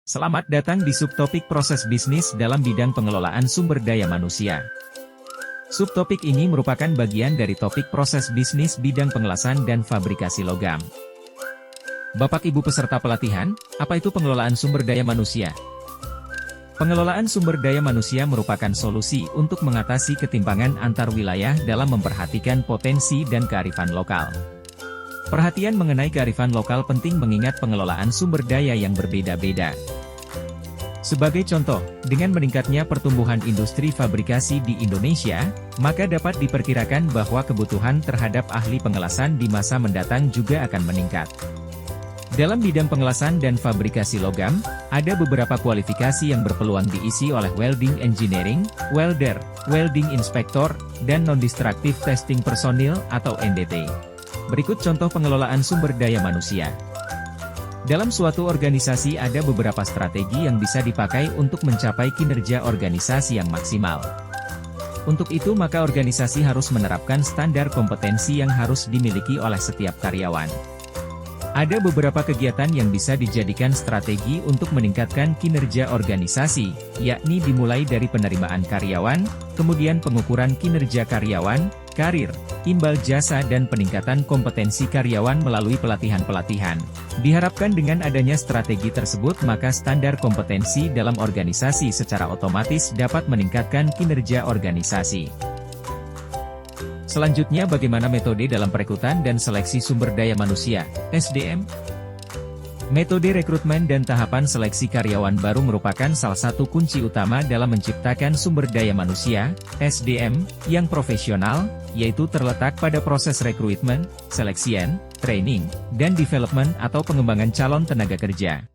Selamat datang di subtopik proses bisnis dalam bidang pengelolaan sumber daya manusia. Subtopik ini merupakan bagian dari topik proses bisnis bidang pengelasan dan fabrikasi logam. Bapak Ibu peserta pelatihan, apa itu pengelolaan sumber daya manusia? Pengelolaan sumber daya manusia merupakan solusi untuk mengatasi ketimpangan antar wilayah dalam memperhatikan potensi dan kearifan lokal. Perhatian mengenai kearifan lokal penting mengingat pengelolaan sumber daya yang berbeda-beda. Sebagai contoh, dengan meningkatnya pertumbuhan industri fabrikasi di Indonesia, maka dapat diperkirakan bahwa kebutuhan terhadap ahli pengelasan di masa mendatang juga akan meningkat. Dalam bidang pengelasan dan fabrikasi logam, ada beberapa kualifikasi yang berpeluang diisi oleh welding engineering, welder, welding inspector, dan non-destructive testing personil atau NDT. Berikut contoh pengelolaan sumber daya manusia. Dalam suatu organisasi ada beberapa strategi yang bisa dipakai untuk mencapai kinerja organisasi yang maksimal. Untuk itu maka organisasi harus menerapkan standar kompetensi yang harus dimiliki oleh setiap karyawan. Ada beberapa kegiatan yang bisa dijadikan strategi untuk meningkatkan kinerja organisasi, yakni dimulai dari penerimaan karyawan, kemudian pengukuran kinerja karyawan, karir, imbal jasa dan peningkatan kompetensi karyawan melalui pelatihan-pelatihan. Diharapkan dengan adanya strategi tersebut maka standar kompetensi dalam organisasi secara otomatis dapat meningkatkan kinerja organisasi. Selanjutnya bagaimana metode dalam perekrutan dan seleksi sumber daya manusia, SDM? Metode rekrutmen dan tahapan seleksi karyawan baru merupakan salah satu kunci utama dalam menciptakan sumber daya manusia, SDM, yang profesional, yaitu terletak pada proses rekrutmen, seleksian, training, dan development atau pengembangan calon tenaga kerja.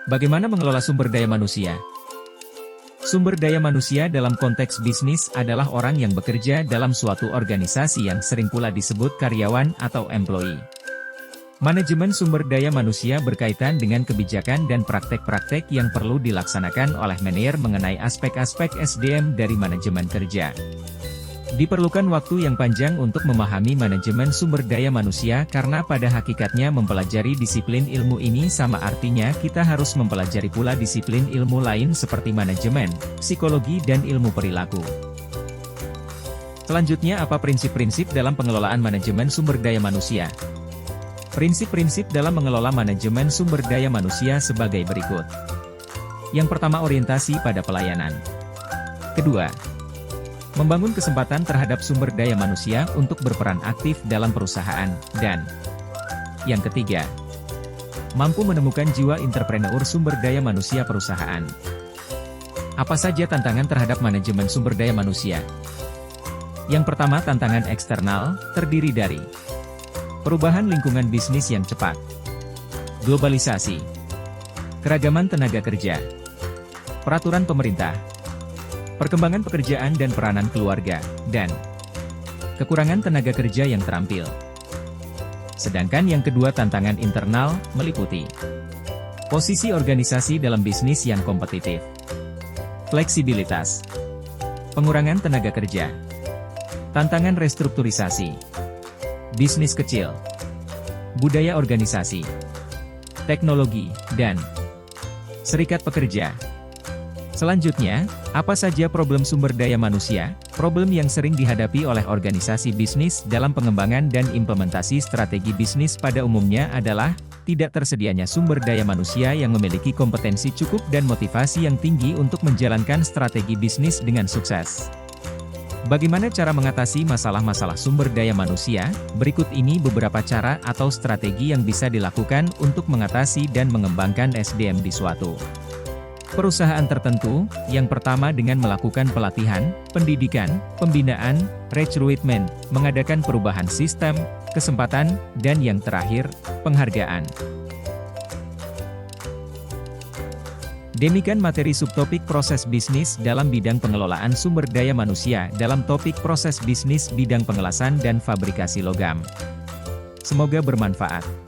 Bagaimana mengelola sumber daya manusia? Sumber daya manusia dalam konteks bisnis adalah orang yang bekerja dalam suatu organisasi yang sering pula disebut karyawan atau employee. Manajemen sumber daya manusia berkaitan dengan kebijakan dan praktek-praktek yang perlu dilaksanakan oleh manajer mengenai aspek-aspek SDM dari manajemen kerja. Diperlukan waktu yang panjang untuk memahami manajemen sumber daya manusia karena pada hakikatnya mempelajari disiplin ilmu ini sama artinya kita harus mempelajari pula disiplin ilmu lain seperti manajemen, psikologi dan ilmu perilaku. Selanjutnya apa prinsip-prinsip dalam pengelolaan manajemen sumber daya manusia? Prinsip-prinsip dalam mengelola manajemen sumber daya manusia sebagai berikut. Yang pertama orientasi pada pelayanan. Kedua, membangun kesempatan terhadap sumber daya manusia untuk berperan aktif dalam perusahaan, dan yang ketiga, mampu menemukan jiwa entrepreneur sumber daya manusia perusahaan. Apa saja tantangan terhadap manajemen sumber daya manusia? Yang pertama tantangan eksternal, terdiri dari perubahan lingkungan bisnis yang cepat, globalisasi, keragaman tenaga kerja, peraturan pemerintah, perkembangan pekerjaan dan peranan keluarga, dan kekurangan tenaga kerja yang terampil. Sedangkan yang kedua tantangan internal, meliputi posisi organisasi dalam bisnis yang kompetitif, fleksibilitas, pengurangan tenaga kerja, tantangan restrukturisasi, bisnis kecil, budaya organisasi, teknologi, dan serikat pekerja. Selanjutnya, apa saja problem sumber daya manusia? Problem yang sering dihadapi oleh organisasi bisnis dalam pengembangan dan implementasi strategi bisnis pada umumnya adalah tidak tersedianya sumber daya manusia yang memiliki kompetensi cukup dan motivasi yang tinggi untuk menjalankan strategi bisnis dengan sukses. Bagaimana cara mengatasi masalah-masalah sumber daya manusia? Berikut ini beberapa cara atau strategi yang bisa dilakukan untuk mengatasi dan mengembangkan SDM di suatu perusahaan tertentu. Yang pertama dengan melakukan pelatihan, pendidikan, pembinaan, recruitment, mengadakan perubahan sistem, kesempatan, dan yang terakhir, penghargaan. Demikian materi subtopik proses bisnis dalam bidang pengelolaan sumber daya manusia dalam topik proses bisnis bidang pengelasan dan fabrikasi logam. Semoga bermanfaat.